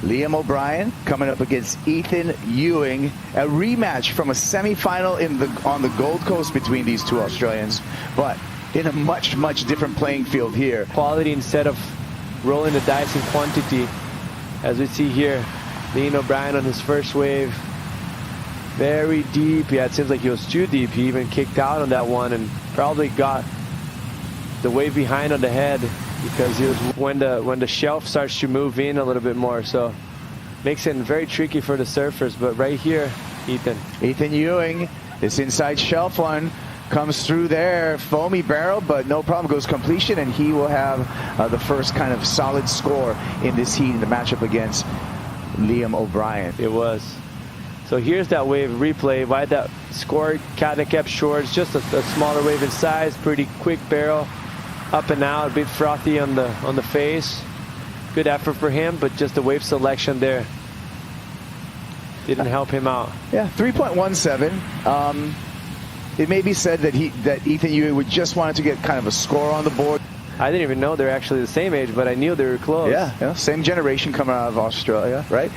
Liam O'Brien coming up against Ethan Ewing, a rematch from a semifinal on the Gold Coast between these two Australians, but in a much, much different playing field here. Quality instead of rolling the dice in quantity, as we see here. Liam O'Brien on his first wave, very deep. Yeah, it seems like he was too deep. He even kicked out on that one and probably got the wave behind on the head, because he was when the shelf starts to move in a little bit more, so makes it very tricky for the surfers. But right here, Ethan Ewing, this inside shelf one comes through there, foamy barrel, but no problem, goes completion, and he will have the first kind of solid score in this heat in the matchup against Liam O'Brien. It was. So here's that wave replay. Why that score kind of kept short. It's just a smaller wave in size, pretty quick barrel, up and out, a bit frothy on the face. Good effort for him, but just the wave selection there didn't help him out. Yeah, 3.17. It may be said that Ethan Ewing would just wanted to get kind of a score on the board. I didn't even know they're actually the same age, but I knew they were close. Yeah, same generation coming out of Australia, right?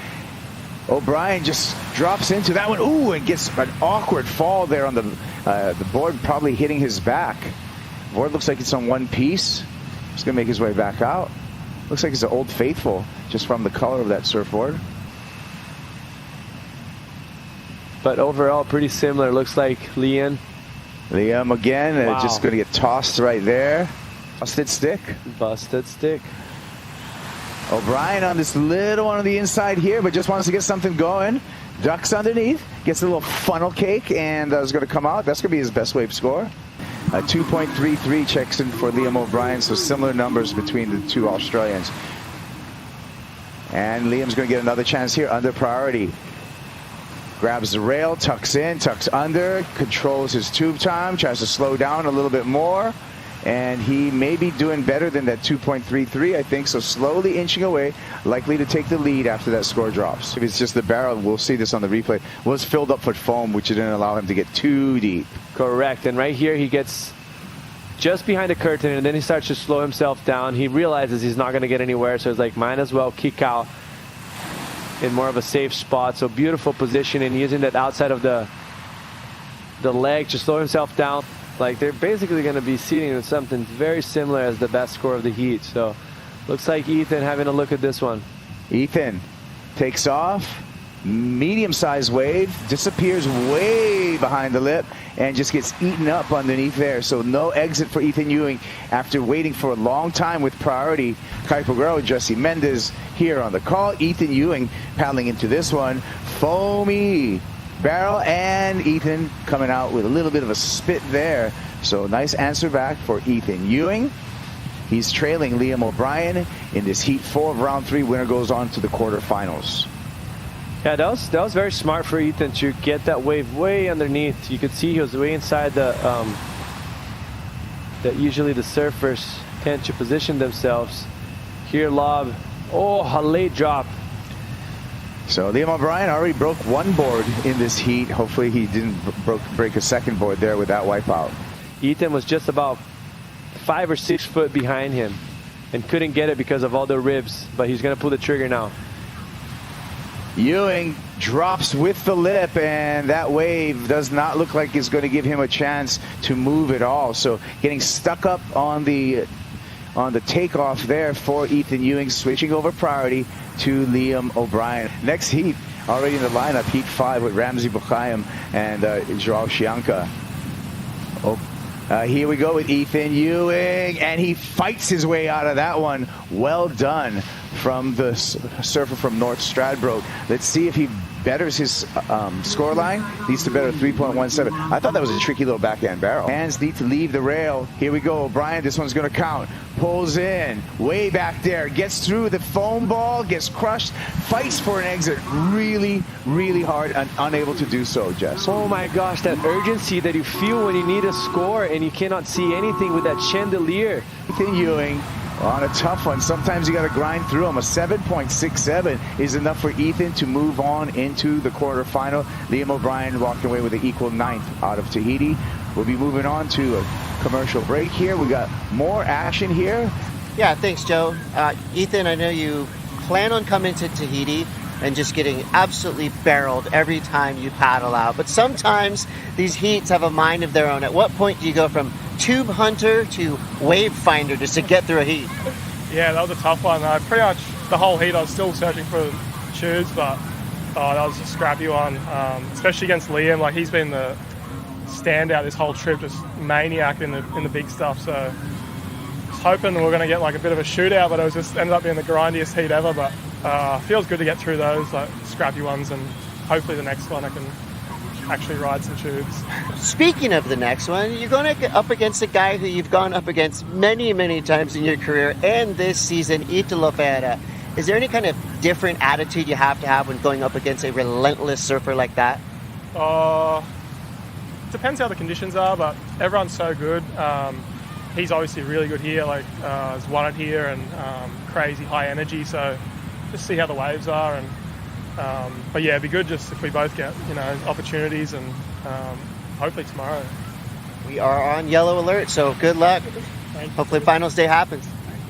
O'Brien just drops into that one. Ooh, and gets an awkward fall there on the board, probably hitting his back. Board looks like it's on one piece. He's going to make his way back out. Looks like it's an Old Faithful, just from the color of that surfboard. But overall, pretty similar. Looks like Liam again, wow. Just going to get tossed right there. Busted stick. Busted stick. O'Brien on this little one on the inside here, but just wants to get something going. Ducks underneath, gets a little funnel cake, and is going to come out. That's going to be his best wave score. 2.33 checks in for Liam O'Brien, so similar numbers between the two Australians. And Liam's going to get another chance here under priority. Grabs the rail, tucks in, tucks under, controls his tube time, tries to slow down a little bit more. And he may be doing better than that 2.33, I think, so slowly inching away, likely to take the lead after that score drops. If it's just the barrel, we'll see this on the replay, was filled up with foam, which didn't allow him to get too deep. Correct, and right here he gets just behind the curtain, and then he starts to slow himself down. He realizes he's not going to get anywhere, so he's like, might as well kick out in more of a safe spot. So beautiful positioning, using that outside of the leg to slow himself down. Like, they're basically going to be seating with something very similar as the best score of the heat. So looks like Ethan having a look at this one. Ethan takes off, medium-sized wave, disappears way behind the lip, and just gets eaten up underneath there. So no exit for Ethan Ewing after waiting for a long time with priority. Kuiper Guerrero, Jesse Mendez here on the call. Ethan Ewing paddling into this one. Foamy barrel, and Ethan coming out with a little bit of a spit there. So nice answer back for Ethan Ewing. He's trailing Liam O'Brien in this Heat 4 of round 3. Winner goes on to the quarterfinals. Yeah, that was very smart for Ethan to get that wave way underneath. You could see he was way inside that usually the surfers tend to position themselves. Here, lob. Oh, a late drop. So Liam O'Brien already broke one board in this heat. Hopefully he didn't break a second board there with that wipeout. Ethan was just about 5 or 6 foot behind him and couldn't get it because of all the ribs, but he's going to pull the trigger now. Ewing drops with the lip, and that wave does not look like it's going to give him a chance to move at all. So getting stuck up on the takeoff there for Ethan Ewing, switching over priority to Liam O'Brien. Next heat, already in the lineup, Heat 5 with Ramsey Bukhayam and Joao Chianca. Here we go with Ethan Ewing, and he fights his way out of that one. Well done from the surfer from North Stradbroke. Let's see if he betters his score line. Needs to better 3.17. I thought that was a tricky little backhand barrel. Hands need to leave the rail. Here we go. O'Brien, this one's going to count. Pulls in, way back there. Gets through the foam ball, gets crushed. Fights for an exit really, really hard and unable to do so, Jess. Oh my gosh, that urgency that you feel when you need a score and you cannot see anything with that chandelier. Ethan Ewing on a tough one. Sometimes you got to grind through them. A 7.67 is enough for Ethan to move on into the quarterfinal. Liam O'Brien walking away with an equal 9th out of Tahiti. We'll be moving on to a commercial break here. We got more action here. Yeah, thanks, Joe. Ethan, I know you plan on coming to Tahiti and just getting absolutely barreled every time you paddle out. But sometimes these heats have a mind of their own. At what point do you go from tube hunter to wave finder just to get through a heat? Yeah, that was a tough one. Pretty much the whole heat I was still searching for tubes, but that was a scrappy one, especially against Liam. Like, he's been the standout this whole trip, just maniac in the big stuff. So was hoping we were going to get like a bit of a shootout, but it was just ended up being the grindiest heat ever. But feels good to get through those like scrappy ones, and hopefully the next one I can actually ride some tubes. Speaking of the next one, you're going to get up against a guy who you've gone up against many, many times in your career and this season, Ethan. Is there any kind of different attitude you have to have when going up against a relentless surfer like that? Depends how the conditions are, but everyone's so good. He's obviously really good here, like has won it here, and crazy high energy, so just see how the waves are. And but yeah, it'd be good just if we both get, opportunities, and hopefully tomorrow. We are on yellow alert, so good luck. Hopefully finals day happens.